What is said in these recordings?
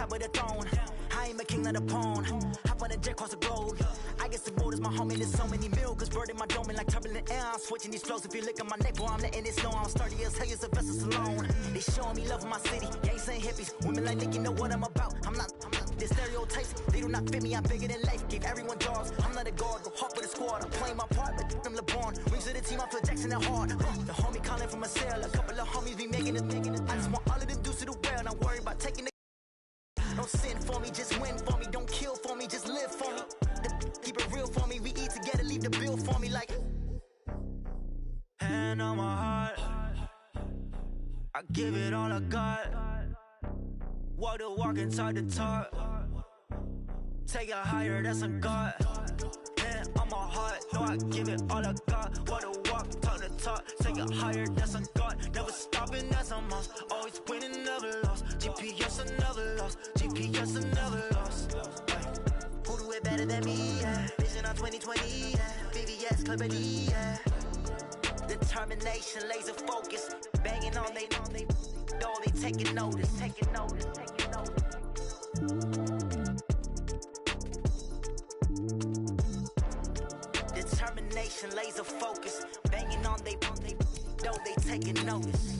top of the throne. I ain't a king of the pawn. Hop on a jet across the globe. I guess the world is my homie. There's so many milk. Bird in my dome like turbulent air. I'm switching these flows. If you look at my neck, boy, I'm letting it slow. I'm sturdy as hell, Sylvester Stallone. They showing me love in my city. Gangs and hippies. Women like Nick, you know what I'm about. I'm not the stereotypes. They do not fit me. I'm bigger than life. Give everyone jobs. I'm not a guard. Go hard for the squad. I'm playing my part like them LeBron. Rings to the team. I feel Jackson and hard. The homie calling from a cell. A couple of homies be making it. I just want all of them dudes to the well. Not worry about taking the. Don't sin for me, just win for me. Don't kill for me, just live for me. Keep it real for me. We eat together, leave the bill for me like. Hand on my heart, I give it all I got. Walk the walk and talk the talk. Take it higher, that's a God. Hand on my heart, no, I give it all I got. Walk the walk, talk the talk. Take it higher, that's a God. Never stopping, that's a must. Always winning, never lost. GPS, I never lost. GPS, I never lost. Who do it better than me? Yeah. Vision on 2020. Yeah. VVS, Clarity. Yeah. Determination, laser focus. Banging on they, though they taking notice. Taking notice. Taking notice. Determination, laser focus. Banging on they, though they taking notice.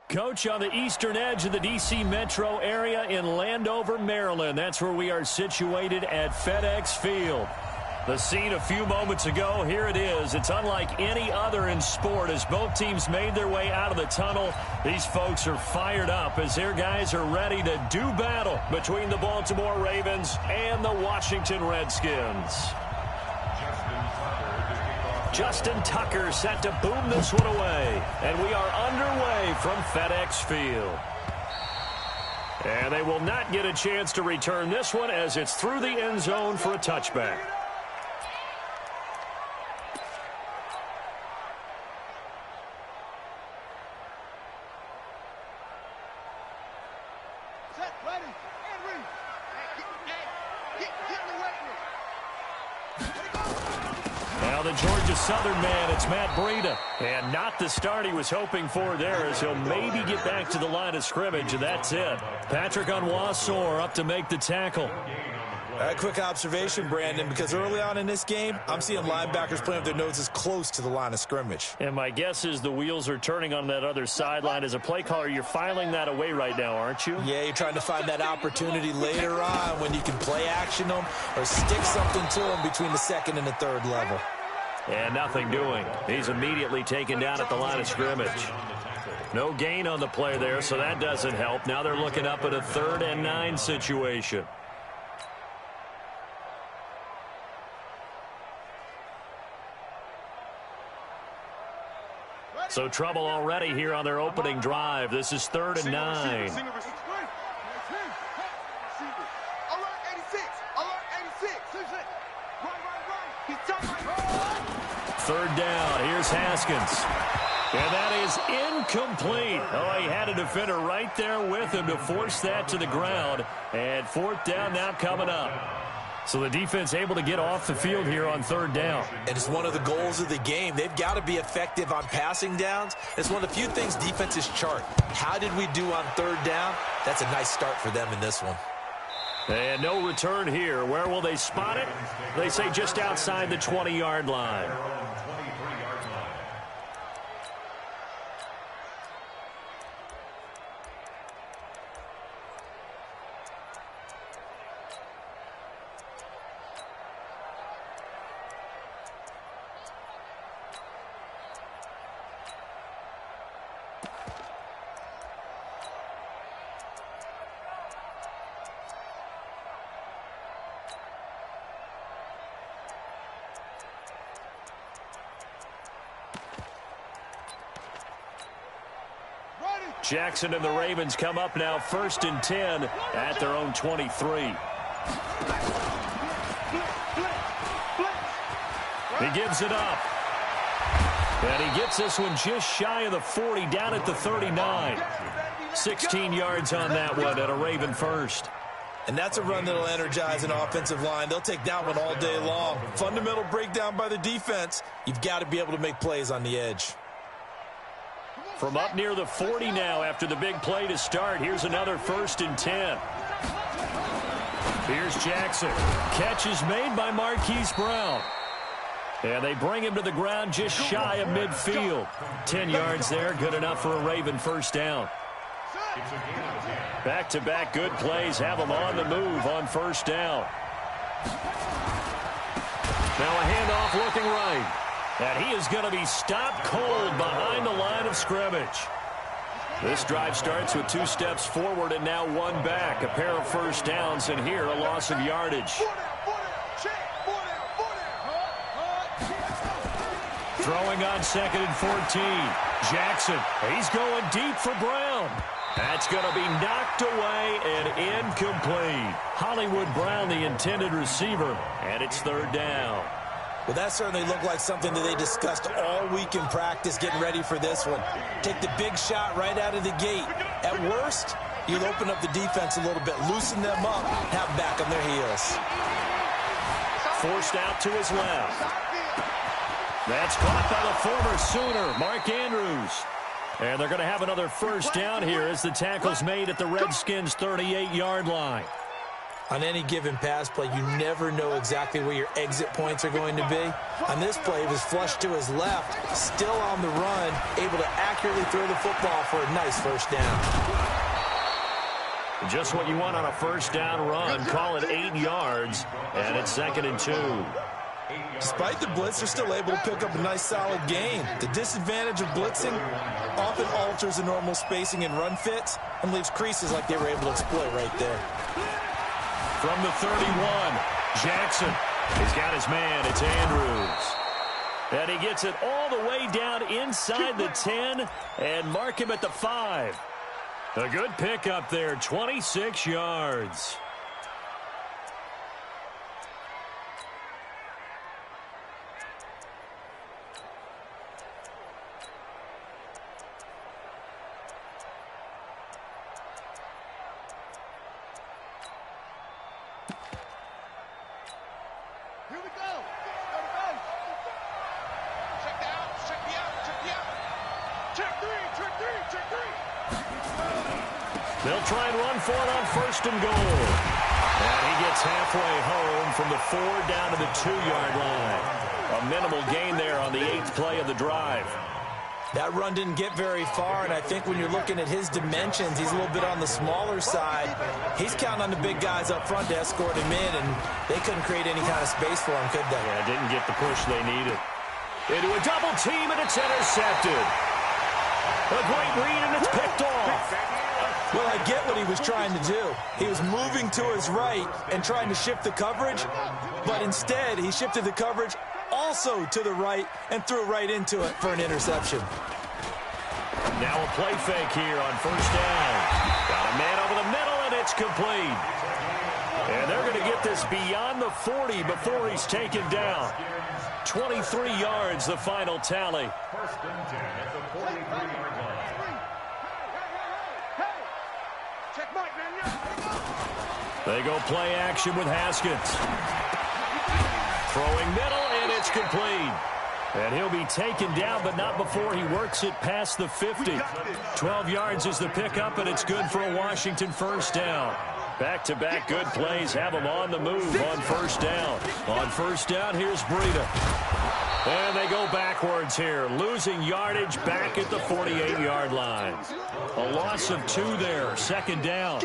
Coach, on the eastern edge of the D.C. metro area in Landover, Maryland. That's where we are situated at FedEx Field. The scene a few moments ago, here it is. It's unlike any other in sport as both teams made their way out of the tunnel. These folks are fired up as their guys are ready to do battle between the Baltimore Ravens and the Washington Redskins. Justin Tucker set to boom this one away. And we are underway from FedEx Field. And they will not get a chance to return this one as it's through the end zone for a touchback. Southern man, it's Matt Breida. And not the start he was hoping for there as he'll maybe get back to the line of scrimmage, and that's it. Patrick Onwuasor up to make the tackle. A quick observation, Brandon, because early on in this game, I'm seeing linebackers playing with their noses close to the line of scrimmage. And my guess is the wheels are turning on that other sideline. As a play caller, you're filing that away right now, aren't you? Yeah, you're trying to find that opportunity later on when you can play action them or stick something to them between the second and the third level. And nothing doing. He's immediately taken down at the line of scrimmage. No gain on the play there, so that doesn't help. Now they're looking up at a 3rd and 9 situation. So trouble already here on their opening drive. This is 3rd and 9. Third down. Here's Haskins. And that is incomplete. Oh, he had a defender right there with him to force that to the ground. And 4th down now coming up. So the defense able to get off the field here on third down. And it's one of the goals of the game. They've got to be effective on passing downs. It's one of the few things defenses chart. How did we do on third down? That's a nice start for them in this one. And no return here. Where will they spot it? They say just outside the 20-yard line. Jackson and the Ravens come up now 1st and 10 at their own 23. He gives it up. And he gets this one just shy of the 40, down at the 39. 16 yards on that one at a Raven first. And that's a run that'll energize an offensive line. They'll take that one all day long. Fundamental breakdown by the defense. You've got to be able to make plays on the edge. From up near the 40 now after the big play to start. Here's another 1st and 10. Here's Jackson. Catch is made by Marquise Brown. And they bring him to the ground just shy of midfield. 10 yards there, good enough for a Raven first down. Back-to-back good plays have them on the move on first down. Now a handoff looking right. And he is going to be stopped cold behind the line of scrimmage. This drive starts with 2 steps forward and now 1 back. A pair of first downs, and here a loss of yardage. Throwing on 2nd and 14. Jackson, he's going deep for Brown. That's going to be knocked away and incomplete. Hollywood Brown, the intended receiver, and it's 3rd down. Well, that certainly looked like something that they discussed all week in practice, getting ready for this one. Take the big shot right out of the gate. At worst, you'll open up the defense a little bit, loosen them up, have them back on their heels. Forced out to his left. That's caught by the former Sooner, Mark Andrews. And they're going to have another first down here as the tackle's made at the Redskins' 38-yard line. On any given pass play, you never know exactly where your exit points are going to be. On this play, it was flushed to his left, still on the run, able to accurately throw the football for a nice first down. Just what you want on a first down run. Call it 8 yards, and it's 2nd and 2. Despite the blitz, they're still able to pick up a nice solid gain. The disadvantage of blitzing often alters the normal spacing and run fits and leaves creases like they were able to exploit right there. From the 31, Jackson. He's got his man. It's Andrews. And he gets it all the way down inside the 10 and mark him at the 5. A good pickup there, 26 yards. They'll try and run for it on 1st and goal. And he gets halfway home from the 4 down to the 2-yard line. A minimal gain there on the 8th play of the drive. That run didn't get very far, and I think when you're looking at his dimensions, he's a little bit on the smaller side. He's counting on the big guys up front to escort him in, and they couldn't create any kind of space for him, could they? Yeah, didn't get the push they needed. Into a double team, and it's intercepted. A great read, and it's picked off. Well, I get what he was trying to do. He was moving to his right and trying to shift the coverage, but instead he shifted the coverage also to the right and threw right into it for an interception. Now a play fake here on first down. Got a man over the middle, and it's complete. And they're going to get this beyond the 40 before he's taken down. 23 yards, the final tally. 1st and 10 at the 43-yard line. They go play action with Haskins. Throwing middle, and it's complete. And he'll be taken down, but not before he works it past the 50. 12 yards is the pickup, and it's good for a Washington first down. Back-to-back good plays have him on the move on first down. On first down, here's Breida. And they go backwards here, losing yardage back at the 48-yard line. A loss of 2 there, second down.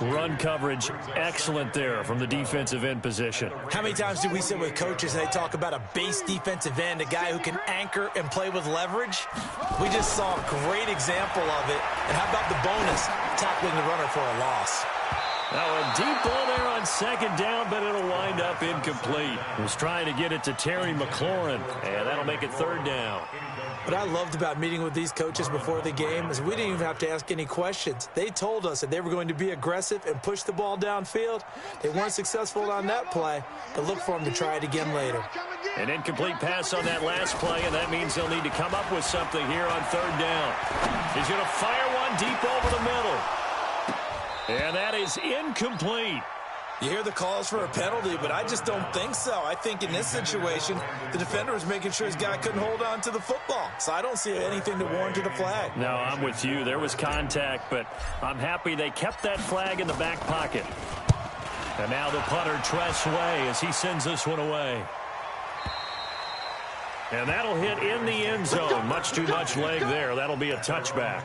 Run coverage excellent there from the defensive end position. How many times do we sit with coaches and they talk about a base defensive end, a guy who can anchor and play with leverage? We just saw a great example of it. And how about the bonus, tackling the runner for a loss? Now a deep ball there on second down, but it'll wind up incomplete. He was trying to get it to Terry McLaurin, and that'll make it third down. What I loved about meeting with these coaches before the game is we didn't even have to ask any questions. They told us that they were going to be aggressive and push the ball downfield. They weren't successful on that play, but look for them to try it again later. An incomplete pass on that last play, and that means they'll need to come up with something here on third down. He's going to fire one deep over the middle. And that is incomplete. You hear the calls for a penalty, but I just don't think so. I think in this situation, the defender was making sure his guy couldn't hold on to the football. So I don't see anything to warrant a flag. No, I'm with you. There was contact, but I'm happy they kept that flag in the back pocket. And now the punter, Tress Way, as he sends this one away. And that'll hit in the end zone. Much too much leg there. That'll be a touchback.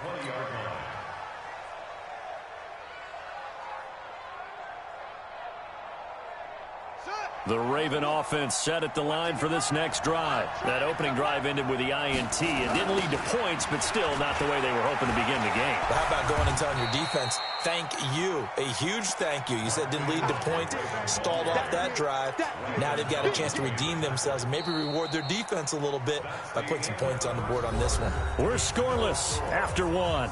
The Raven offense set at the line for this next drive. That opening drive ended with the INT. It didn't lead to points, but still not the way they were hoping to begin the game. But how about going and telling your defense, thank you, a huge thank you. You said it didn't lead to points, stalled off that drive. Now they've got a chance to redeem themselves and maybe reward their defense a little bit by putting some points on the board on this one. We're scoreless after one.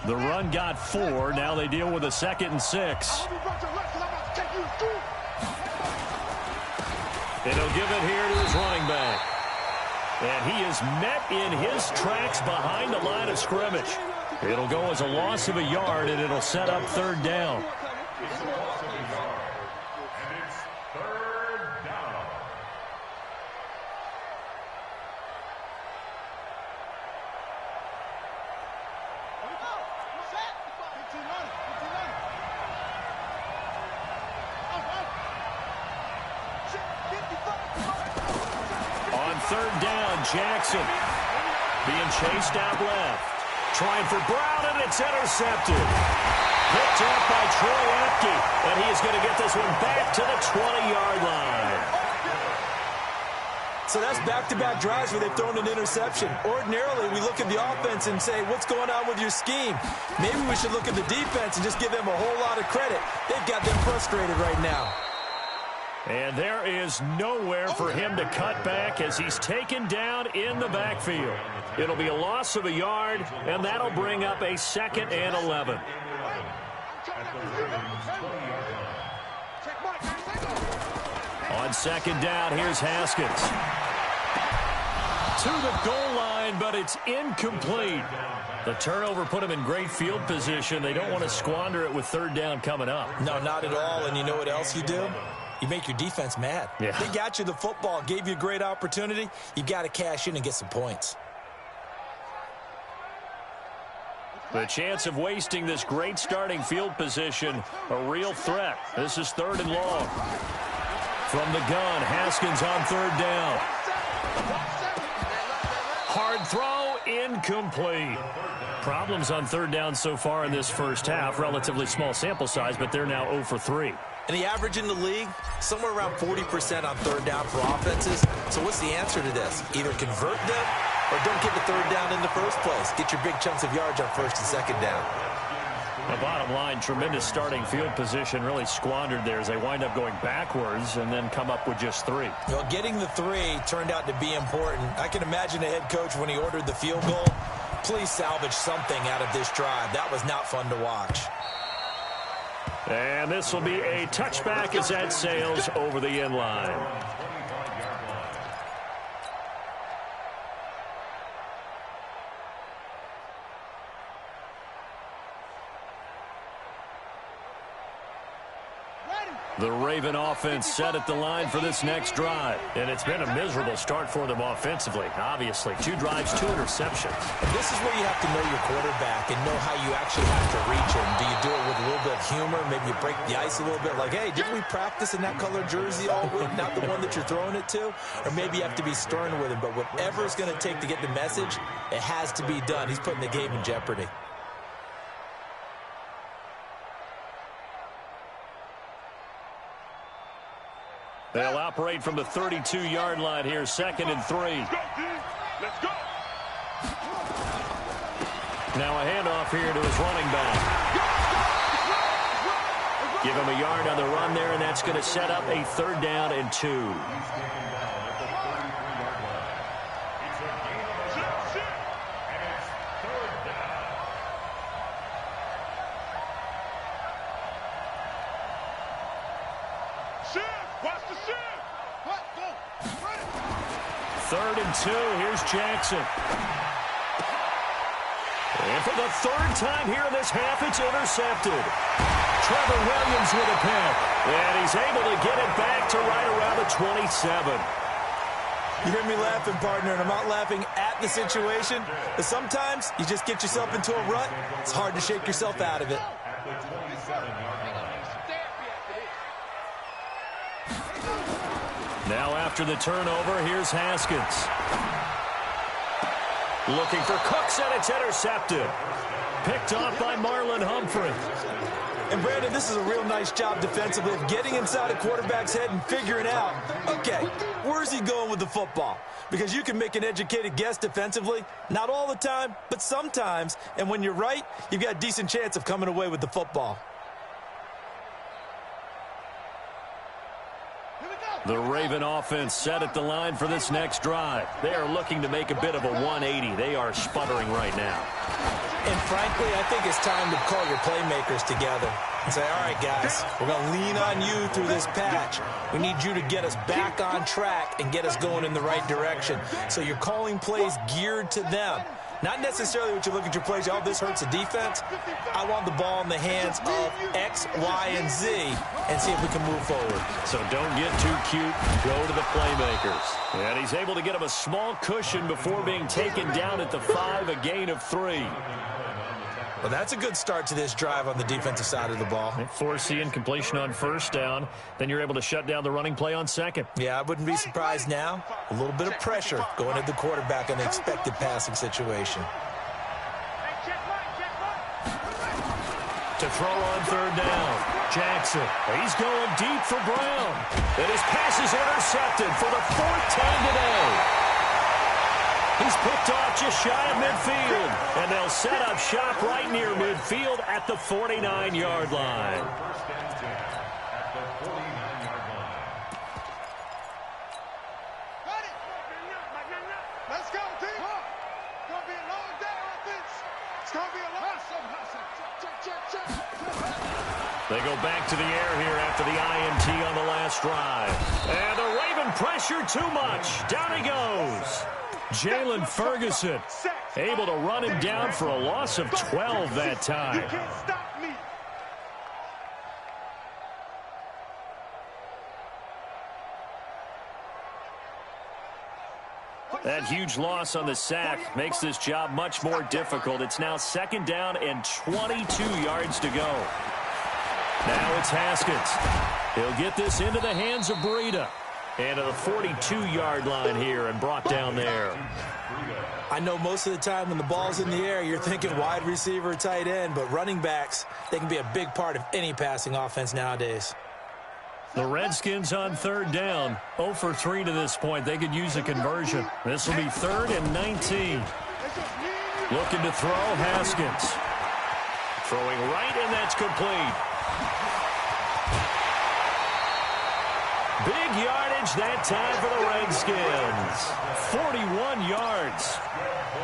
The run got 4. Now they deal with a 2nd and 6. And he'll give it here to his running back. And he is met in his tracks behind the line of scrimmage. It'll go as a loss of a yard, and it'll set up third down. Third down, Jackson being chased out left. Trying for Brown, and it's intercepted. Picked up by Troy Apke, and he's going to get this one back to the 20-yard line. So that's back-to-back drives where they've thrown an interception. Ordinarily, we look at the offense and say, what's going on with your scheme? Maybe we should look at the defense and just give them a whole lot of credit. They've got them frustrated right now. And there is nowhere for him to cut back as he's taken down in the backfield. It'll be a loss of a yard, and that'll bring up a 2nd and 11. On second down, here's Haskins. To the goal line, but it's incomplete. The turnover put him in great field position. They don't want to squander it with third down coming up. No, not at all. And you know what else you do? You make your defense mad. Yeah. They got you the football, gave you a great opportunity. You got to cash in and get some points. The chance of wasting this great starting field position, a real threat. This is 3rd and long. From the gun, Haskins on third down. Hard throw, incomplete. Problems on third down so far in this first half. Relatively small sample size, but they're now 0 for 3. And the average in the league, somewhere around 40% on third down for offenses. So what's the answer to this? Either convert them or don't get the third down in the first place. Get your big chunks of yards on first and second down. The bottom line, tremendous starting field position, really squandered there as they wind up going backwards and then come up with just 3. Well, getting the 3 turned out to be important. I can imagine a head coach when he ordered the field goal. Please salvage something out of this drive. That was not fun to watch. And this will be a touchback as that sails over the end line. The Raven offense set at the line for this next drive. And it's been a miserable start for them offensively, obviously. 2 drives, 2 interceptions. And this is where you have to know your quarterback and know how you actually have to reach him. Do you do it with a little bit of humor? Maybe you break the ice a little bit like, hey, didn't we practice in that color jersey all week, not the one that you're throwing it to? Or maybe you have to be stern with him. But whatever it's going to take to get the message, it has to be done. He's putting the game in jeopardy. They'll operate from the 32-yard line here, 2nd and 3. Let's go. Now a handoff here to his running back. Give him a yard on the run there, and that's going to set up a 3rd down and 2. Watch the shift. What? Go. 3rd and 2. Here's Jackson. And for the 3rd time here in this half, it's intercepted. Trevor Williams with a pick. And he's able to get it back to right around the 27. You hear me laughing, partner, and I'm not laughing at the situation. But sometimes you just get yourself into a rut. It's hard to shake yourself out of it. Now after the turnover, here's Haskins. Looking for Cooks, and it's intercepted. Picked off by Marlon Humphrey. And, Brandon, this is a real nice job defensively of getting inside a quarterback's head and figuring out, okay, where's he going with the football? Because you can make an educated guess defensively, not all the time, but sometimes. And when you're right, you've got a decent chance of coming away with the football. The Raven offense set at the line for this next drive. They are looking to make a bit of a 180. They are sputtering right now. And frankly, I think it's time to call your playmakers together and say, all right, guys, we're going to lean on you through this patch. We need you to get us back on track and get us going in the right direction. So you're calling plays geared to them. Not necessarily what you look at your plays, oh, this hurts the defense. I want the ball in the hands of X, Y, and Z and see if we can move forward. So don't get too cute. Go to the playmakers. And he's able to get him a small cushion before being taken down at the 5, a gain of 3. Well, that's a good start to this drive on the defensive side of the ball. Force incompletion on 1st down. Then you're able to shut down the running play on 2nd. Yeah, I wouldn't be surprised now. A little bit of pressure going at the quarterback in the expected passing situation. To throw on 3rd down. Jackson. He's going deep for Brown. And his pass is intercepted for the 4th time today. He's picked off just shy of midfield. And they'll set up shop right near midfield at the 49-yard line. Let's go, team. It's going to be a long day on this. It's going to be a long They go back to the air here after the INT on the last drive. And the Raven pressure too much. Down he goes. Jalen Ferguson able to run him down for a loss of 12 that time. You can't stop me. That huge loss on the sack makes this job much more difficult. It's now 2nd down and 22 yards to go. Now it's Haskins. He'll get this into the hands of Breida. And to the 42-yard line here and brought down there. I know most of the time when the ball's in the air, you're thinking wide receiver, tight end, but running backs, they can be a big part of any passing offense nowadays. The Redskins on 3rd down. 0 for 3 to this point. They could use a conversion. This will be 3rd and 19. Looking to throw, Haskins. Throwing right, and that's complete. Big yardage that time for the Redskins. 41 yards.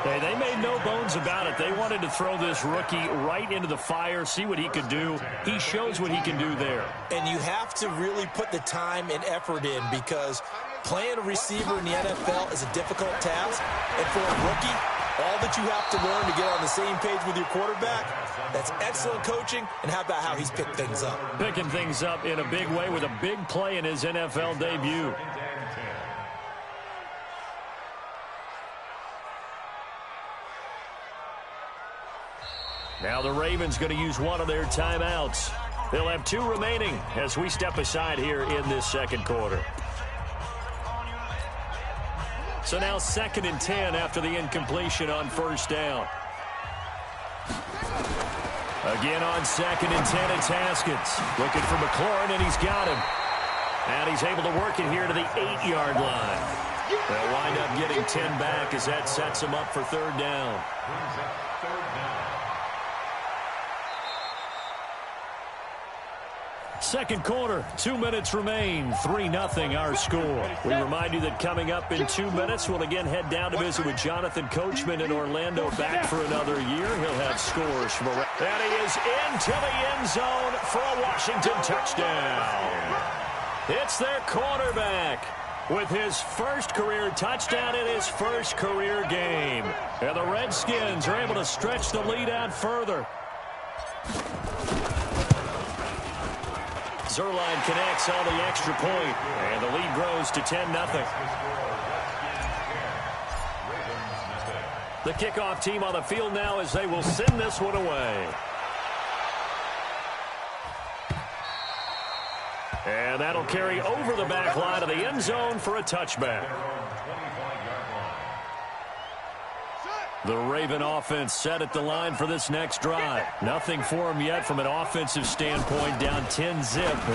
Hey, they made no bones about it. They wanted to throw this rookie right into the fire, see what he could do. He shows what he can do there. And you have to really put the time and effort in because playing a receiver in the NFL is a difficult task. And for a rookie, All that you have to learn to get on the same page with your quarterback, that's excellent coaching, and how about how he's picked things up? Picking things up in a big way with a big play in his NFL debut. Now the Ravens going to use one of their timeouts. They'll have 2 remaining as we step aside here in this second quarter. So now 2nd and 10 after the incompletion on first down. Again on 2nd and 10, it's Haskins. Looking for McLaurin, and he's got him. And he's able to work it here to the 8-yard line. They'll wind up getting 10 back as that sets him up for 3rd down. Second quarter, 2 minutes remain, 3-0 our score. We remind you that coming up in 2 minutes, we'll again head down to visit with Jonathan Coachman in Orlando, back for another year. He'll have scores from around. And he is into the end zone for a Washington touchdown. It's their quarterback with his first career touchdown in his first career game. And the Redskins are able to stretch the lead out further. Zuerlein connects on the extra point, and the lead grows to 10-0. The kickoff team on the field now as they will send this one away. And that'll carry over the back line of the end zone for a touchback. The Raven offense set at the line for this next drive. Nothing for them yet from an offensive standpoint, down 10-0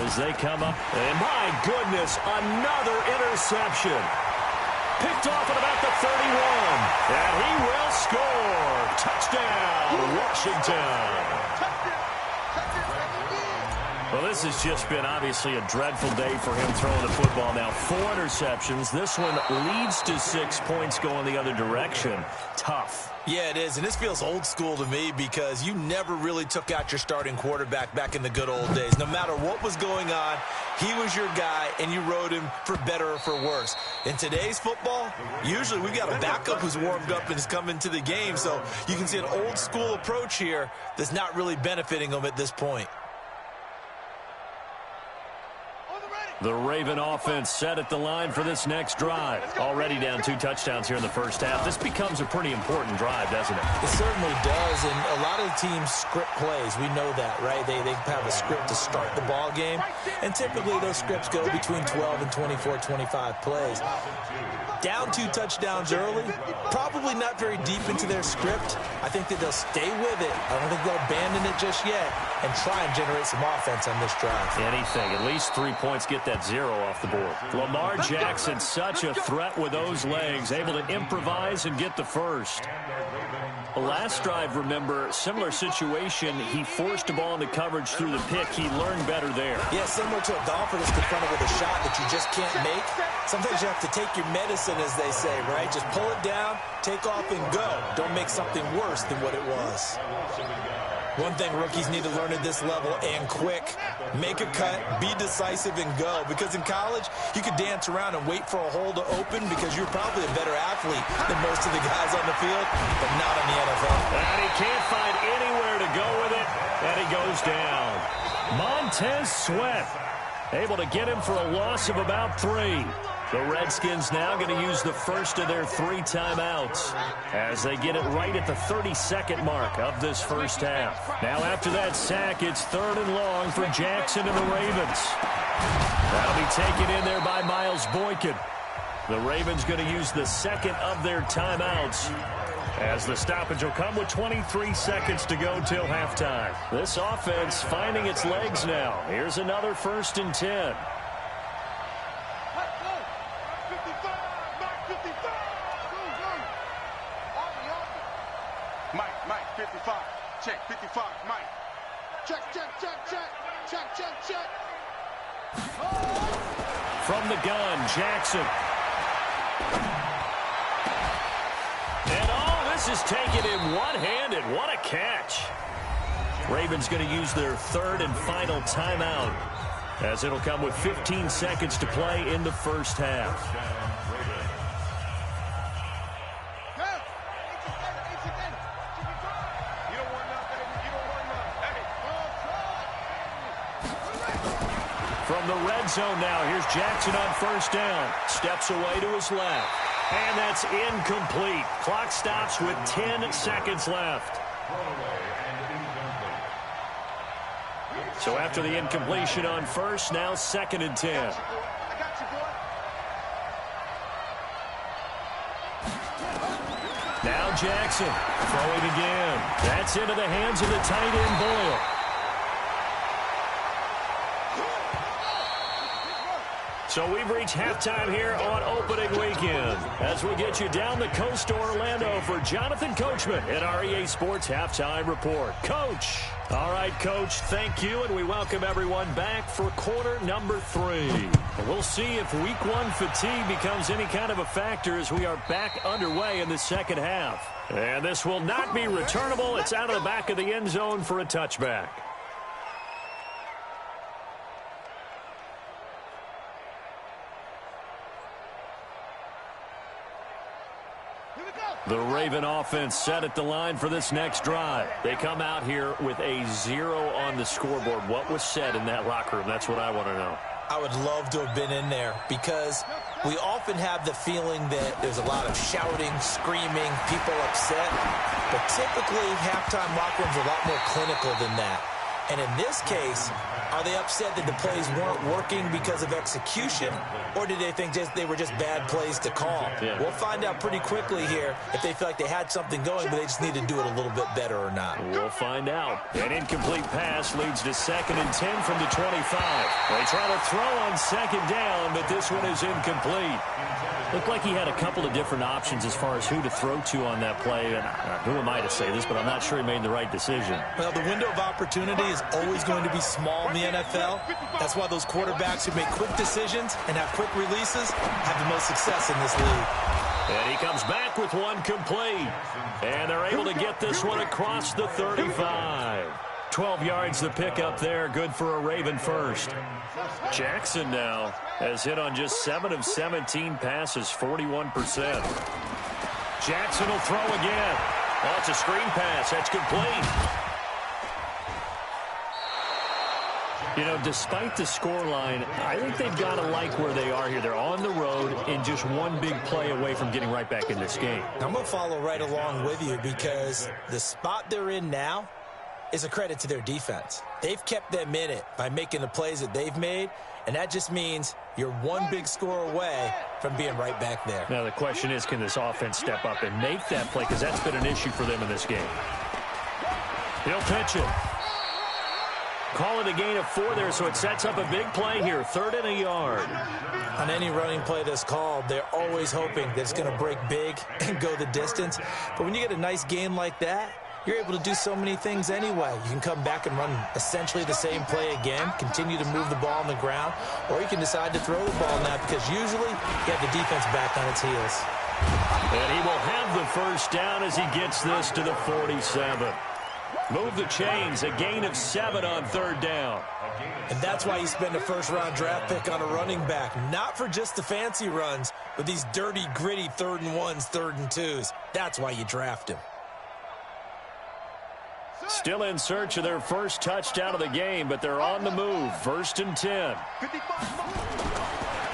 as they come up. And my goodness, another interception. Picked off at about the 31. And he will score. Touchdown, Washington. Well, this has just been obviously a dreadful day for him throwing the football. Now 4 interceptions. This one leads to 6 points going the other direction. Tough. Yeah, it is, and this feels old school to me because you never really took out your starting quarterback back in the good old days. No matter what was going on, he was your guy, and you rode him for better or for worse. In today's football, usually we've got a backup who's warmed up and has come into the game, so you can see an old school approach here that's not really benefiting them at this point. The Raven offense set at the line for this next drive. Already down 2 touchdowns here in the first half. This becomes a pretty important drive, doesn't it? It certainly does, and a lot of the teams script plays. We know that, right? They have a script to start the ball game, and typically those scripts go between 12 and 24, 25 plays. Down 2 touchdowns early, probably not very deep into their script. I think that they'll stay with it. I don't think they'll abandon it just yet and try and generate some offense on this drive. Anything. At least 3 points, get that 0 off the board. Lamar Jackson, such a threat with those legs, able to improvise and get the first. The last drive, remember, similar situation. He forced a ball into coverage through the pick. He learned better there. Yeah, similar to a golfer that's confronted with a shot that you just can't make. Sometimes you have to take your medicine, as they say, right? Just pull it down, take off, and go. Don't make something worse than what it was. One thing rookies need to learn at this level, and quick, make a cut, be decisive, and go. Because in college, you could dance around and wait for a hole to open because you're probably a better athlete than most of the guys on the field, but not in the NFL. And he can't find anywhere to go with it, and he goes down. Montez Sweat, able to get him for a loss of about 3. The Redskins now going to use the first of their 3 timeouts as they get it right at the 32nd mark of this first half. Now after that sack, it's 3rd and long for Jackson and the Ravens. That'll be taken in there by Miles Boykin. The Ravens going to use the 2nd of their timeouts as the stoppage will come with 23 seconds to go till halftime. This offense finding its legs now. Here's another 1st and 10. Mike, 55. Check, 55. Mike. Check. From the gun, Jackson. And this is taken in one-handed. What a catch. Ravens going to use their 3rd and final timeout as it'll come with 15 seconds to play in the first half. red zone now. Here's Jackson on first down. Steps away to his left. And that's incomplete. Clock stops with 10 seconds left. So after the incompletion on first, now 2nd and 10. Now Jackson throwing again. That's into the hands of the tight end Boyle. So we've reached halftime here on opening weekend as we get you down the coast to Orlando for Jonathan Coachman at our EA Sports Halftime Report. Coach. All right, Coach, thank you, and we welcome everyone back for quarter number 3. We'll see if week 1 fatigue becomes any kind of a factor as we are back underway in the second half. And this will not be returnable. It's out of the back of the end zone for a touchback. The Raven offense set at the line for this next drive. They come out here with a 0 on the scoreboard. What was said in that locker room? That's what I want to know. I would love to have been in there because we often have the feeling that there's a lot of shouting, screaming, people upset. But typically, halftime locker rooms are a lot more clinical than that. And in this case, are they upset that the plays weren't working because of execution, or did they think they were just bad plays to call? Yeah. We'll find out pretty quickly here if they feel like they had something going, but they just need to do it a little bit better or not. We'll find out. An incomplete pass leads to 2nd and 10 from the 25. They try to throw on 2nd down, but this one is incomplete. Looked like he had a couple of different options as far as who to throw to on that play. And who am I to say this, but I'm not sure he made the right decision. Well, the window of opportunity is always going to be small in the NFL. That's why those quarterbacks who make quick decisions and have quick releases have the most success in this league. And he comes back with one complete. And they're able to get this one across the 35. 12 yards the pickup there. Good for a Raven first. Jackson now has hit on just 7 of 17 passes, 41%. Jackson will throw again. Oh, it's a screen pass. That's complete. You know, despite the scoreline, I think they've got to like where they are here. They're on the road and just one big play away from getting right back in this game. I'm going to follow right along with you because the spot they're in now is a credit to their defense. They've kept them in it by making the plays that they've made, and that just means you're one big score away from being right back there. Now the question is, can this offense step up and make that play? Because that's been an issue for them in this game. He'll pitch it. Call it a gain of 4 there, so it sets up a big play here. 3rd and a yard. On any running play that's called, they're always hoping that it's going to break big and go the distance. But when you get a nice gain like that, you're able to do so many things anyway. You can come back and run essentially the same play again, continue to move the ball on the ground, or you can decide to throw the ball now because usually you have the defense back on its heels. And he will have the first down as he gets this to the 47. Move the chains, a gain of 7 on 3rd down. And that's why you spend a first-round draft pick on a running back. Not for just the fancy runs, but these dirty, gritty 3rd and 1s, 3rd and 2s. That's why you draft him. Still in search of their first touchdown of the game, but they're on the move. 1st and 10.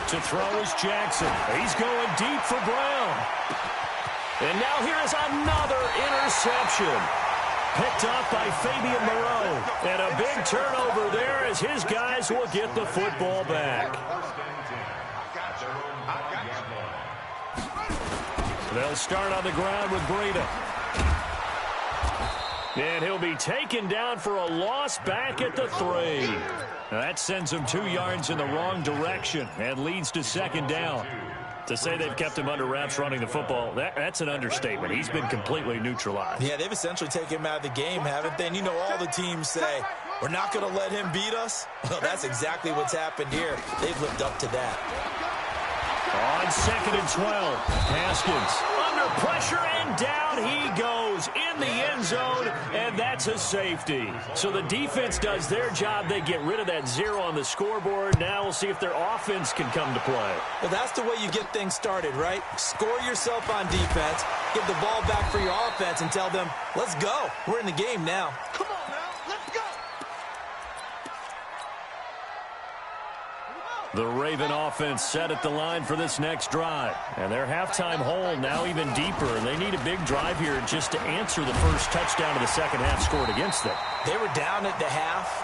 To throw is Jackson. He's going deep for Brown. And now here is another interception. Picked up by Fabian Moreau. And a big turnover there as his guys will get the football back. They'll start on the ground with Breida. And he'll be taken down for a loss back at the 3. Now that sends him 2 yards in the wrong direction and leads to 2nd down. To say they've kept him under wraps running the football, that's an understatement. He's been completely neutralized. Yeah, they've essentially taken him out of the game, haven't they? And you know all the teams say, we're not going to let him beat us. Well, that's exactly what's happened here. They've lived up to that. On 2nd and 12, Haskins under pressure, and down he goes in the end zone, and that's a safety. So the defense does their job. They get rid of that 0 on the scoreboard. Now we'll see if their offense can come to play. Well, that's the way you get things started, right? Score yourself on defense, give the ball back for your offense, and tell them, let's go. We're in the game now. Come on now, let's go. The Raven offense set at the line for this next drive. And their halftime hole now even deeper. And they need a big drive here just to answer the first touchdown of the second half scored against them. They were down at the half.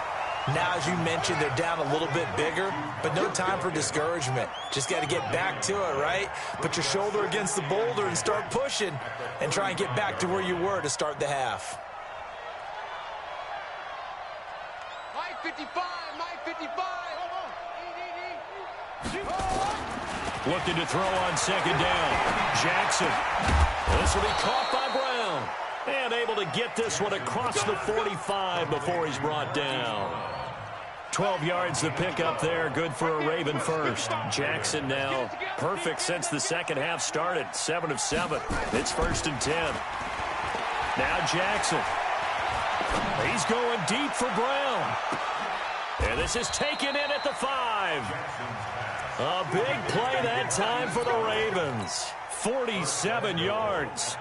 Now, as you mentioned, they're down a little bit bigger, but no time for discouragement. Just got to get back to it, right? Put your shoulder against the boulder and start pushing and try and get back to where you were to start the half. Mike 55, Mike 55. Looking to throw on second down. Jackson. This will be caught by Brown. And able to get this one across the 45 before he's brought down. 12 yards to pick up there. Good for a Raven first. Jackson now perfect since the second half started. 7 of 7. It's 1st and 10. Now Jackson. He's going deep for Brown. And this is taken in at the 5. A big play that time for the Ravens. 47 yards.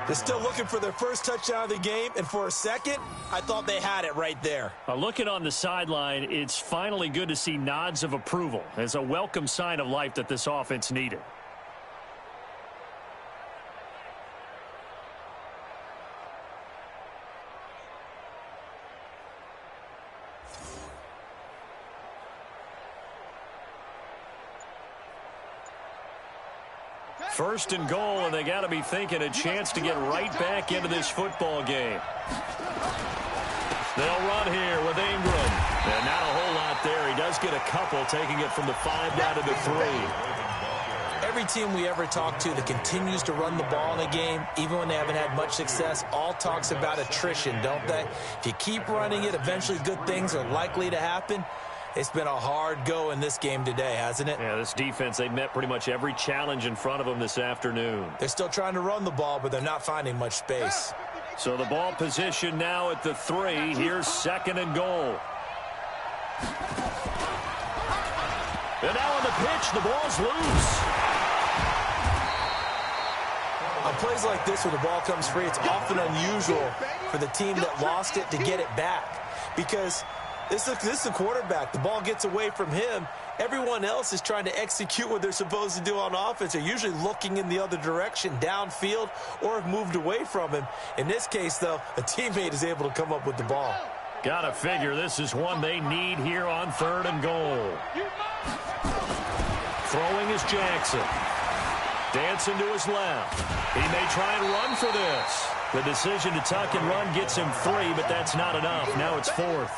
They're still looking for their first touchdown of the game, and for a second, I thought they had it right there. Looking on the sideline, it's finally good to see nods of approval. It's a welcome sign of life that this offense needed. First and goal, and they got to be thinking a chance to get right back into this football game. They'll run here with Ingram. And not a whole lot there. He does get a couple, taking it from the 5 down to the 3. Every team we ever talk to that continues to run the ball in a game, even when they haven't had much success, all talks about attrition, don't they? If you keep running it, eventually good things are likely to happen. It's been a hard go in this game today, hasn't it? Yeah, this defense, they met pretty much every challenge in front of them this afternoon. They're still trying to run the ball, but they're not finding much space. So the ball position now at the 3. Here's 2nd and goal. And now on the pitch, the ball's loose. On plays like this where the ball comes free, it's often unusual for the team that lost it to get it back. Because this is the quarterback. The ball gets away from him. Everyone else is trying to execute what they're supposed to do on offense. They're usually looking in the other direction, downfield, or have moved away from him. In this case, though, a teammate is able to come up with the ball. Gotta figure this is one they need here on 3rd and goal. Throwing is Jackson. Dancing to his left. He may try and run for this. The decision to tuck and run gets him 3, but that's not enough. Now it's 4th.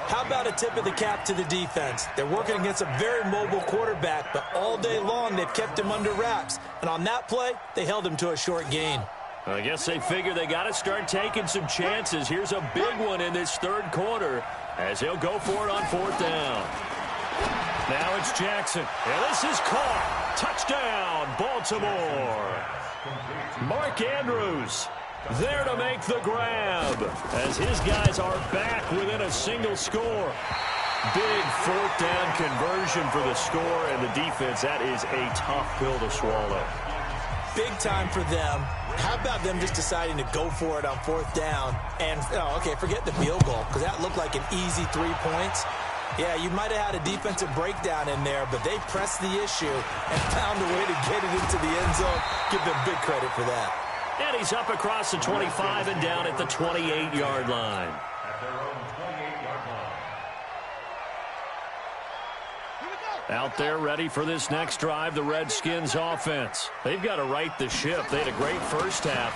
How about a tip of the cap to the defense? They're working against a very mobile quarterback, but all day long they've kept him under wraps. And on that play, they held him to a short gain. I guess they figure they got to start taking some chances. Here's a big one in this 3rd quarter as he'll go for it on 4th down. Now it's Jackson. And this is caught. Touchdown, Baltimore. Mark Andrews there to make the grab as his guys are back within a single score. Big 4th down conversion for the score, and the defense, that is a tough pill to swallow. Big time for them. How about them just deciding to go for it on 4th down? And, okay, forget the field goal, because that looked like an easy 3 points. Yeah, you might have had a defensive breakdown in there, but they pressed the issue and found a way to get it into the end zone. Give them big credit for that. And he's up across the 25 and down at the 28-yard line. Out there ready for this next drive, the Redskins offense. They've got to right the ship. They had a great first half,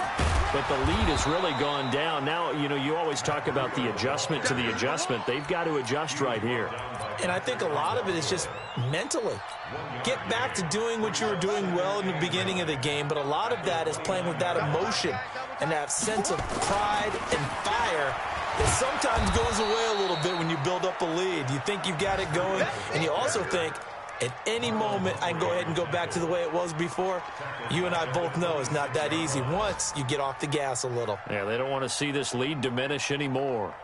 but the lead has really gone down. Now, you always talk about the adjustment to the adjustment. They've got to adjust right here. And I think a lot of it is just mentally. Get back to doing what you were doing well in the beginning of the game, but a lot of that is playing with that emotion and that sense of pride and fire that sometimes goes away a little bit when you build up a lead. You think you've got it going, and you also think at any moment I can go ahead and go back to the way it was before. You and I both know it's not that easy once you get off the gas a little. Yeah, they don't want to see this lead diminish anymore.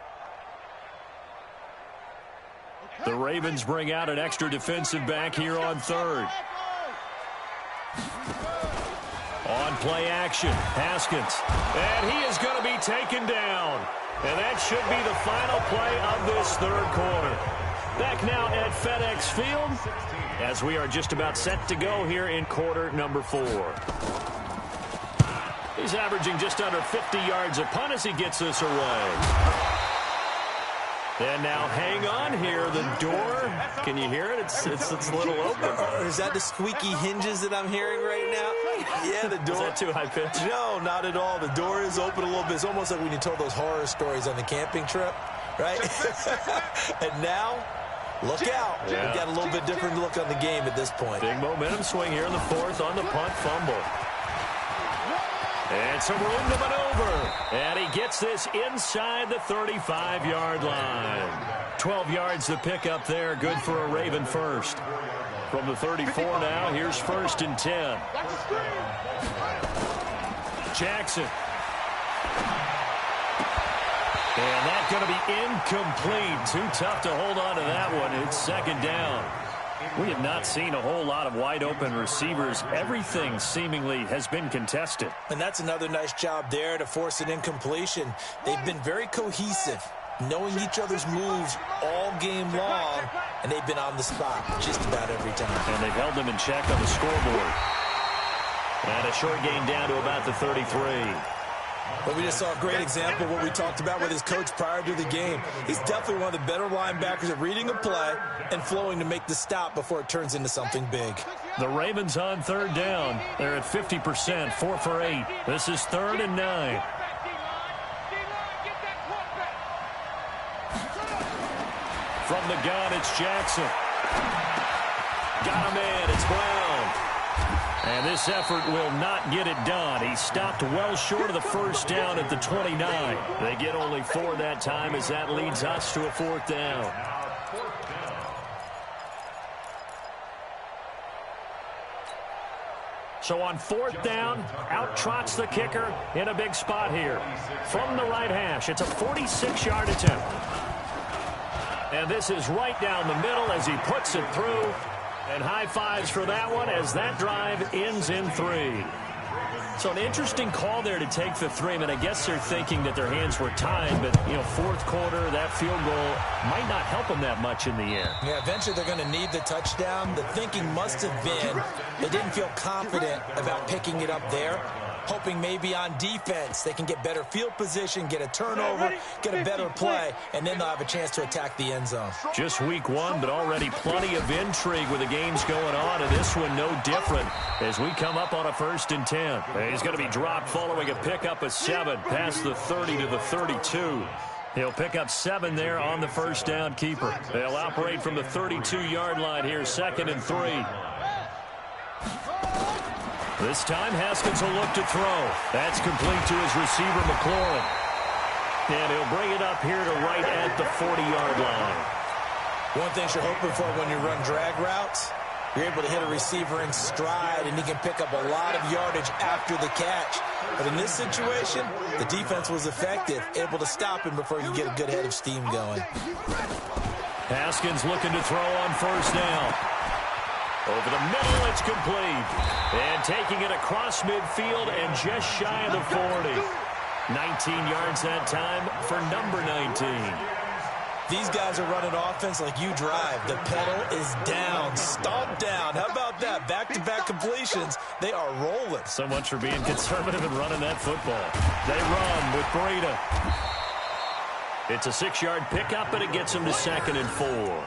The Ravens bring out an extra defensive back here on 3rd. On play action, Haskins. And he is going to be taken down. And that should be the final play of this 3rd quarter. Back now at FedEx Field as we are just about set to go here in quarter number 4. He's averaging just under 50 yards a punt as he gets this away. And now hang on here. The door, can you hear it? It's a little open. Is that the squeaky hinges that I'm hearing right now? Yeah, the door. Is that too high pitch? No, not at all. The door is open a little bit. It's almost like when you told those horror stories on the camping trip, right? And now, look out. Yeah. We've got a little bit different look on the game at this point. Big momentum swing here in the 4th on the punt fumble. And some room to maneuver. And he gets this inside the 35-yard line. 12 yards to pick up there. Good for a Raven first. From the 34 now, here's 1st and 10. Jackson. And that's going to be incomplete. Too tough to hold on to that one. It's 2nd down. We have not seen a whole lot of wide-open receivers. Everything seemingly has been contested. And that's another nice job there to force an incompletion. They've been very cohesive, knowing each other's moves all game long, and they've been on the spot just about every time. And they've held them in check on the scoreboard. And a short gain down to about the 33. But we just saw a great example of what we talked about with his coach prior to the game. He's definitely one of the better linebackers at reading a play and flowing to make the stop before it turns into something big. The Ravens on 3rd down. They're at 50%, 4 for 8. This is 3rd and 9. From the gun, it's Jackson. Got him in. It's Brown. And this effort will not get it done. He stopped well short of the 1st down at the 29. They get only 4 that time as that leads us to a 4th down. So on 4th down, out trots the kicker in a big spot here. From the right hash, it's a 46-yard attempt. And this is right down the middle as he puts it through. And high fives for that one as that drive ends in 3. So an interesting call there to take the 3. I mean, I guess they're thinking that their hands were tied, but, 4th quarter, that field goal might not help them that much in the end. Yeah, eventually they're going to need the touchdown. The thinking must have been they didn't feel confident about picking it up there, hoping maybe on defense they can get better field position, get a turnover, get a better play, and then they'll have a chance to attack the end zone. Just week 1, but already plenty of intrigue with the games going on, and this one no different as we come up on a 1st and 10. He's going to be dropped following a pickup of 7 past the 30 to the 32. He'll pick up 7 there on the 1st down keeper. They'll operate from the 32-yard line here, 2nd and 3. This time, Haskins will look to throw. That's complete to his receiver, McLaurin. And he'll bring it up here to right at the 40-yard line. One thing you're hoping for when you run drag routes, you're able to hit a receiver in stride, and he can pick up a lot of yardage after the catch. But in this situation, the defense was effective, able to stop him before you get a good head of steam going. Haskins looking to throw on 1st down. Over the middle, it's complete. And taking it across midfield and just shy of the 40. 19 yards that time for number 19. These guys are running offense like you drive. The pedal is down, stomped down. How about that? Back-to-back completions. They are rolling. So much for being conservative and running that football. They run with Breida. It's a 6-yard pickup, but it gets him to 2nd and 4.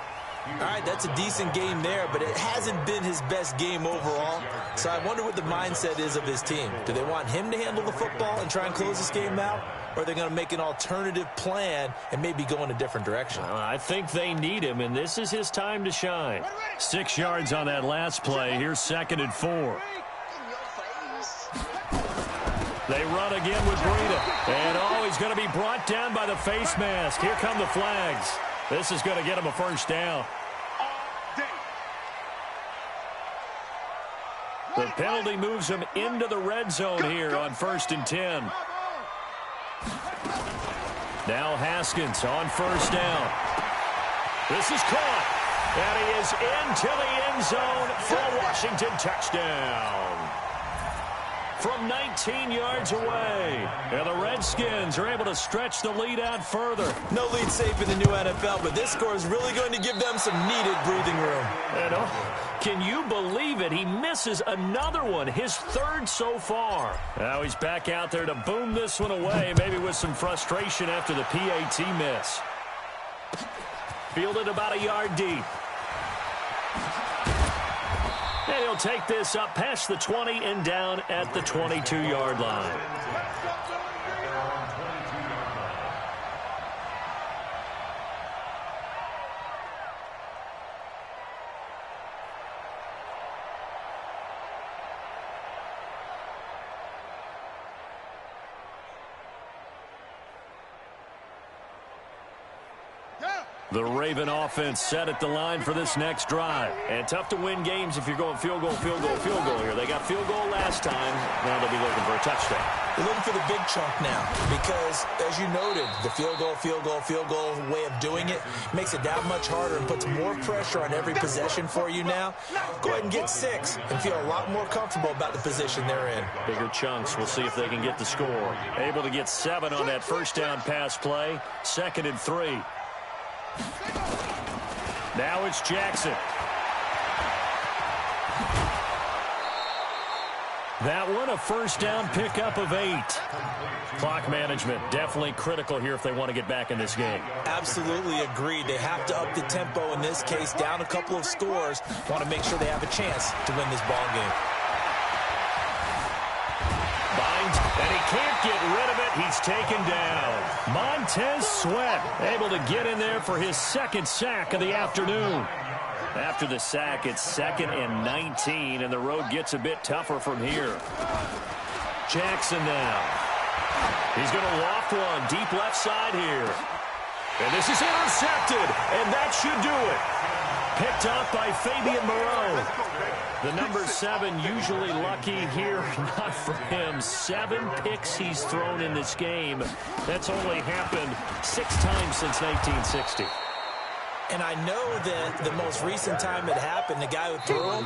All right, that's a decent game there, but it hasn't been his best game overall. So I wonder what the mindset is of his team. Do they want him to handle the football and try and close this game out? Or are they going to make an alternative plan and maybe go in a different direction? I think they need him, and this is his time to shine. 6 yards on that last play. Here's 2nd and 4. They run again with Breida. And, he's going to be brought down by the face mask. Here come the flags. This is going to get him a 1st down. The penalty moves him into the red zone here on 1st and 10. Now Haskins on 1st down. This is caught. And he is into the end zone for a Washington touchdown. from 19 yards away. And the Redskins are able to stretch the lead out further. No lead safe in the new NFL, but this score is really going to give them some needed breathing room. And can you believe it? He misses another one, his third so far. Now he's back out there to boom this one away, maybe with some frustration after the PAT miss. Fielded about a yard deep. And he'll take this up past the 20 and down at the 22-yard line. The Raven offense set at the line for this next drive. And tough to win games if you're going field goal, field goal, field goal here. They got field goal last time. Now they'll be looking for a touchdown. They're looking for the big chunk now because, as you noted, the field goal, field goal, field goal way of doing it makes it that much harder and puts more pressure on every possession for you now. Go ahead and get 6 and feel a lot more comfortable about the position they're in. Bigger chunks. We'll see if they can get the score. Able to get 7 on that first down pass play. 2nd and 3. Now it's Jackson. That one, a first down pickup of 8. Clock management, definitely critical here if they want to get back in this game. Absolutely agreed. They have to up the tempo in this case, down a couple of scores. Want to make sure they have a chance to win this ball game. Binds, and he can't get rid of it. He's taken down. Montez Sweat able to get in there for his 2nd sack of the afternoon. After the sack, it's 2nd and 19, and the road gets a bit tougher from here. Jackson now. He's going to loft one deep left side here. And this is intercepted, and that should do it. Picked up by Fabian Moreau. The number 7 usually lucky here. Not for him. 7 picks he's thrown in this game. That's only happened 6 times since 1960. And I know that the most recent time it happened, the guy who threw him,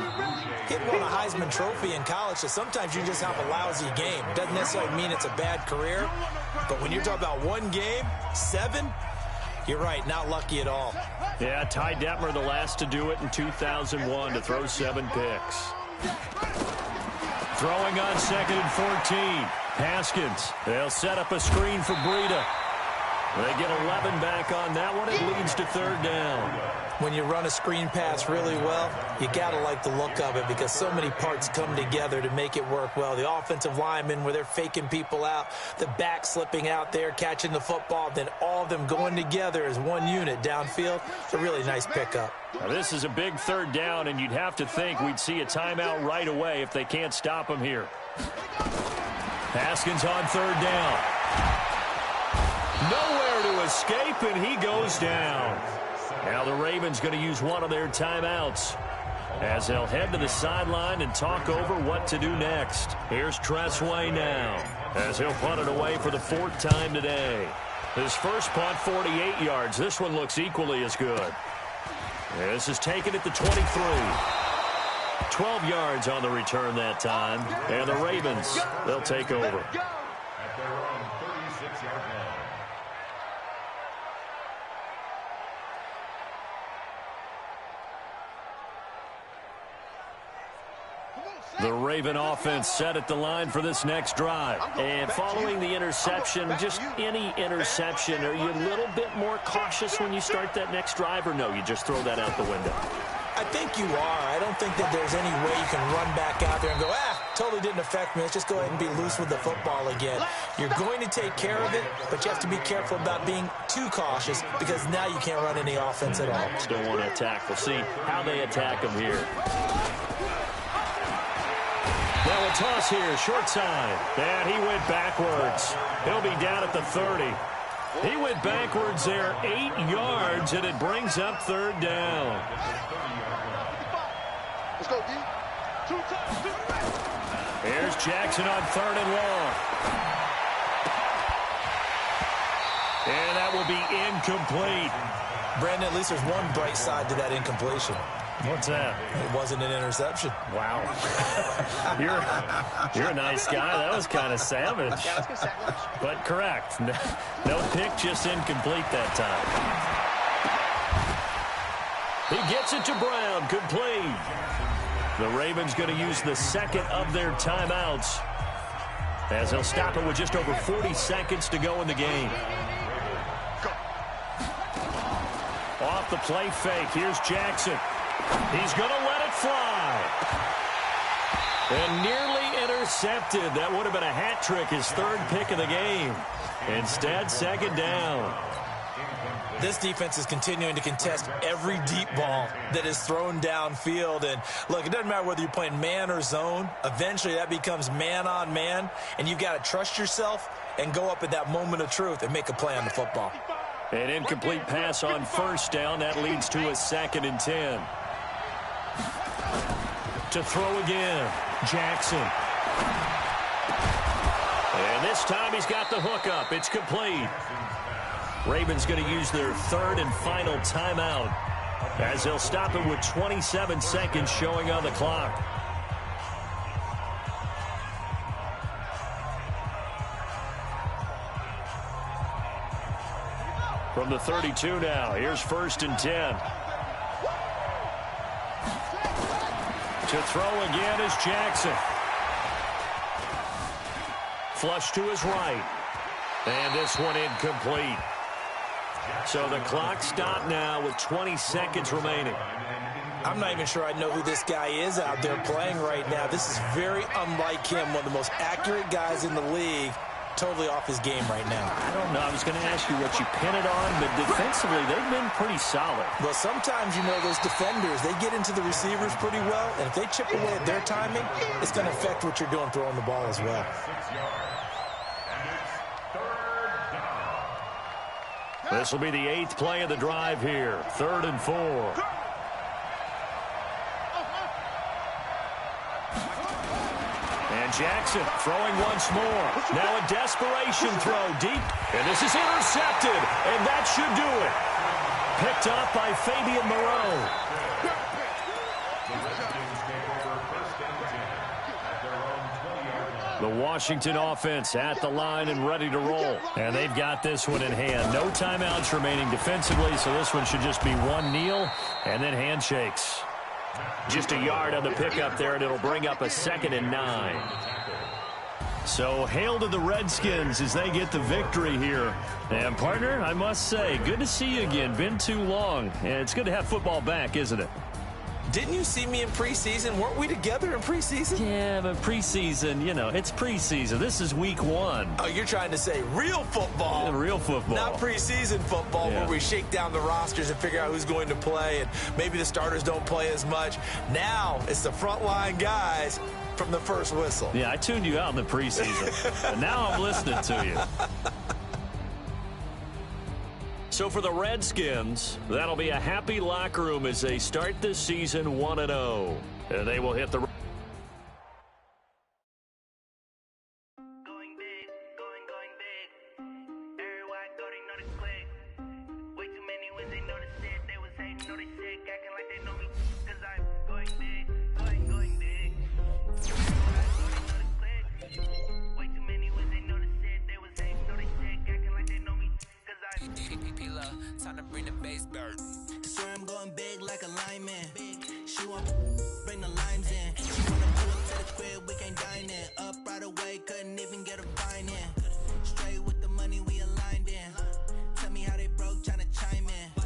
he won a Heisman Trophy in college, so sometimes you just have a lousy game. Doesn't necessarily mean it's a bad career, but when you're talking about one game, 7, you're right, not lucky at all. Yeah, Ty Detmer, the last to do it in 2001, to throw 7 picks. Throwing on 2nd and 14. Haskins, they'll set up a screen for Breida. They get 11 back on that one. It leads to 3rd down. When you run a screen pass really well, you got to like the look of it because so many parts come together to make it work well. The offensive linemen where they're faking people out, the back slipping out there, catching the football, then all of them going together as one unit downfield. It's a really nice pickup. Now, this is a big 3rd down, and you'd have to think we'd see a timeout right away if they can't stop him here. Haskins on 3rd down. Nowhere to escape, and he goes down. Now the Ravens going to use one of their timeouts as they'll head to the sideline and talk over what to do next. Here's Tressway now as he'll punt it away for the 4th time today. His first punt, 48 yards. This one looks equally as good. This is taken at the 23. 12 yards on the return that time. And the Ravens, they'll take over. The Raven offense set at the line for this next drive. And following the interception, just any interception, are you a little bit more cautious when you start that next drive, or no, you just throw that out the window? I think you are. I don't think that there's any way you can run back out there and go, totally didn't affect me. Let's just go ahead and be loose with the football again. You're going to take care of it, but you have to be careful about being too cautious because now you can't run any offense at all. Still want to attack. We'll see how they attack him here. Now a toss here, short side. And he went backwards. He'll be down at the 30. He went backwards there 8 yards, and it brings up 3rd down. Let's go, D. 2 times. Here's Jackson on 3rd and long. And that will be incomplete. Brandon, at least there's one bright side to that incompletion. What's that? It wasn't an interception. Wow. You're a nice guy. That was kind of savage. But correct. No pick, just incomplete that time. He gets it to Brown. Complete. The Ravens going to use the second of their timeouts, as they'll stop it with just over 40 seconds to go in the game. Off the play fake. Here's Jackson. He's going to let it fly. And nearly intercepted. That would have been a hat trick, his third pick of the game. Instead, second down. This defense is continuing to contest every deep ball that is thrown downfield. And, look, it doesn't matter whether you're playing man or zone. Eventually, that becomes man on man. And you've got to trust yourself and go up at that moment of truth and make a play on the football. An incomplete pass on first down. That leads to a 2nd and 10. To throw again, Jackson. And this time he's got the hookup. It's complete. Ravens going to use their third and final timeout, as they'll stop it with 27 seconds showing on the clock. From the 32 now, here's 1st and 10. To throw again is Jackson. Flush to his right. And this one incomplete. So the clock stopped now with 20 seconds remaining. I'm not even sure I know who this guy is out there playing right now. This is very unlike him, one of the most accurate guys in the league. Totally off his game right now. I don't know. I was going to ask you what you pin it on, but defensively, they've been pretty solid. Well, sometimes, you know, those defenders, they get into the receivers pretty well, and if they chip away at their timing, it's going to affect what you're doing throwing the ball as well. This will be the 8th play of the drive here. 3rd and 4. And Jackson throwing once more. Now a desperation throw deep. And this is intercepted. And that should do it. Picked up by Fabian Moreau. The Washington offense at the line and ready to roll. And they've got this one in hand. No timeouts remaining defensively, so this one should just be one kneel and then handshakes. Just a yard on the pickup there, and it'll bring up a 2nd and 9. So hail to the Redskins as they get the victory here. And, partner, I must say, good to see you again. Been too long. And it's good to have football back, isn't it? Didn't you see me in preseason? Weren't we together in preseason? Yeah, but preseason, you know, it's preseason. This is week 1. Oh, you're trying to say real football. Yeah, real football. Not preseason football, yeah, where we shake down the rosters and figure out who's going to play, and maybe the starters don't play as much. Now it's the frontline guys from the first whistle. Yeah, I tuned you out in the preseason. And now I'm listening to you. So for the Redskins, that'll be a happy locker room as they start this season 1-0. And they will hit the... Time to bring the bass bird. Swear I'm going big like a lineman. She want bring the limes in. She wanna pull up to the crib, we can't dine in. Up right away, couldn't even get a vine in. Straight with the money we aligned in. Tell me how they broke, tryna chime in.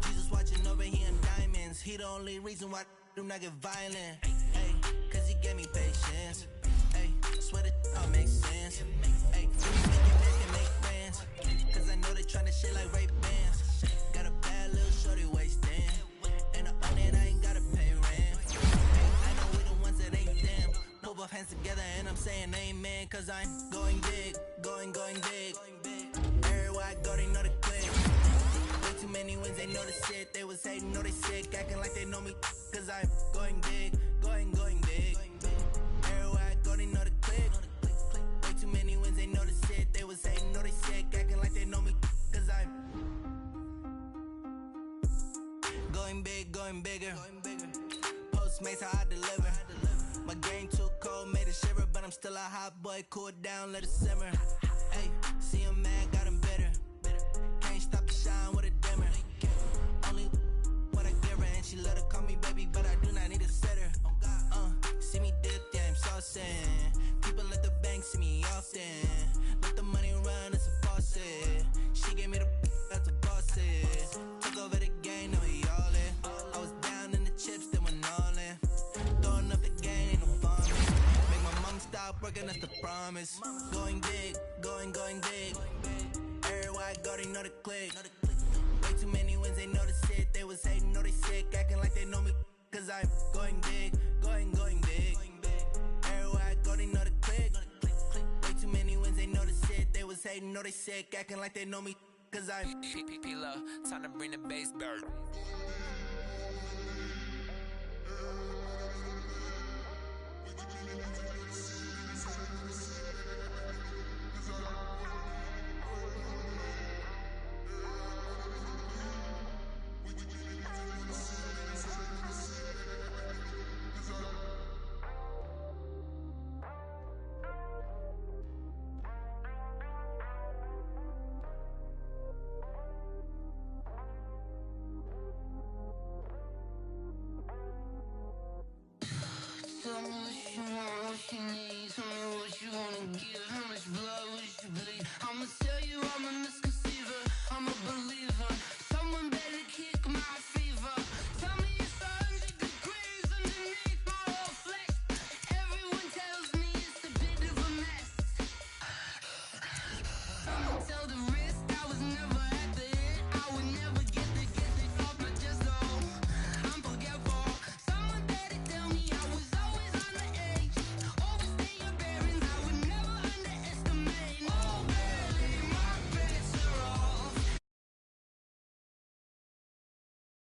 Jesus watching over here in diamonds. He the only reason why do not get violent. Hey, cause he gave me patience. Hey, swear that all makes sense. Hey, make can make friends. Cause I know they tryna shit like Ray Bans. Got a bad little shorty wasting. And I own it, I ain't gotta pay rent. I know we the ones that ain't them. Put both hands together and I'm saying amen. Cause I'm going big, going big. Everywhere I go, they know the click. Way too many wins, they know the shit. They was hating, know they sick, acting like they know me. Cause I'm going big, going big. Everywhere I go, they know the click. Way too many wins, they know the shit. They was hating, know they sick, acting like they know me. Cause I'm going big, going bigger. Postmates, how I deliver. My game too cold, made it shiver, but I'm still a hot boy. Cool it down, let it simmer. Hey, see him mad, got him bitter. Can't stop the shine with a dimmer. Only what I give her, and she let her call me baby, but I do not need a sitter. See me dip, yeah, I'm saucing. People at the bank see me often. Let the money run, it's a faucet. She gave me the that's a boss it. Took over the game, now we all in. I was down in the chips, then went all in. Throwing up the game, ain't no vomit. Make my mom stop working, that's the promise. Going big, going big. Everywhere I go, they know the click. Way too many wins, they know the shit. They was hating, know they sick, acting like they know me. Cause I'm going big, going big. Everywhere I go, they know the click. Way too many wins, they know the shit. They was hating, know they sick, acting like they know me. Cause I'm P-Lo, time to bring the bass back. Tell me what you want, what you need. Tell me what you wanna give. How much blood would you bleed? I'ma tell you I'm in the sky.